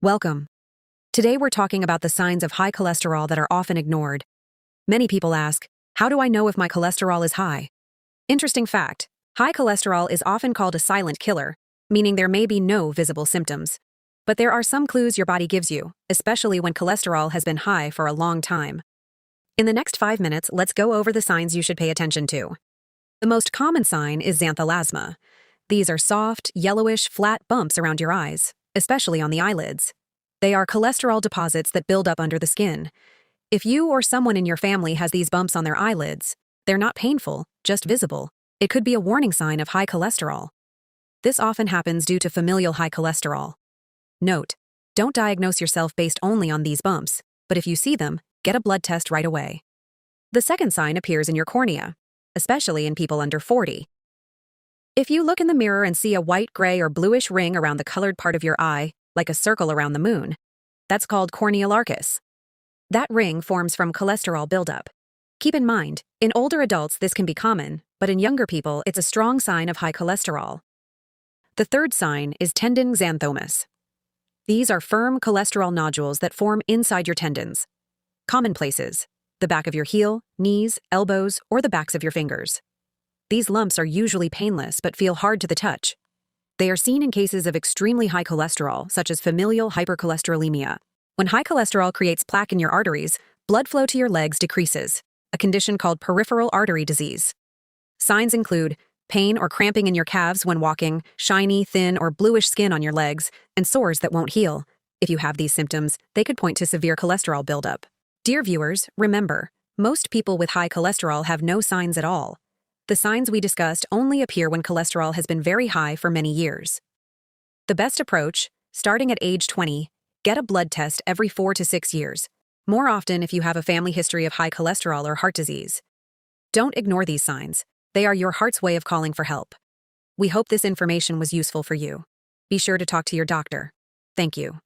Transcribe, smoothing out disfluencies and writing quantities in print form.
Welcome. Today we're talking about the signs of high cholesterol that are often ignored. Many people ask, how do I know if my cholesterol is high? Interesting fact, high cholesterol is often called a silent killer, meaning there may be no visible symptoms. But there are some clues your body gives you, especially when cholesterol has been high for a long time. In the next 5 minutes, let's go over the signs you should pay attention to. The most common sign is xanthelasma. These are soft, yellowish, flat bumps around your eyes, especially on the eyelids. They are cholesterol deposits that build up under the skin. If you or someone in your family has these bumps on their eyelids, they're not painful, just visible. It could be a warning sign of high cholesterol. This often happens due to familial high cholesterol. Note, don't diagnose yourself based only on these bumps, but if you see them, get a blood test right away. The second sign appears in your cornea, especially in people under 40. If you look in the mirror and see a white, gray, or bluish ring around the colored part of your eye, like a circle around the moon, that's called corneal arcus. That ring forms from cholesterol buildup. Keep in mind, in older adults this can be common, but in younger people it's a strong sign of high cholesterol. The third sign is tendon xanthomas. These are firm cholesterol nodules that form inside your tendons. Common places: the back of your heel, knees, elbows, or the backs of your fingers. These lumps are usually painless but feel hard to the touch. They are seen in cases of extremely high cholesterol, such as familial hypercholesterolemia. When high cholesterol creates plaque in your arteries, blood flow to your legs decreases, a condition called peripheral artery disease. Signs include pain or cramping in your calves when walking, shiny, thin, or bluish skin on your legs, and sores that won't heal. If you have these symptoms, they could point to severe cholesterol buildup. Dear viewers, remember, most people with high cholesterol have no signs at all. The signs we discussed only appear when cholesterol has been very high for many years. The best approach, starting at age 20, get a blood test every 4 to 6 years, more often if you have a family history of high cholesterol or heart disease. Don't ignore these signs. They are your heart's way of calling for help. We hope this information was useful for you. Be sure to talk to your doctor. Thank you.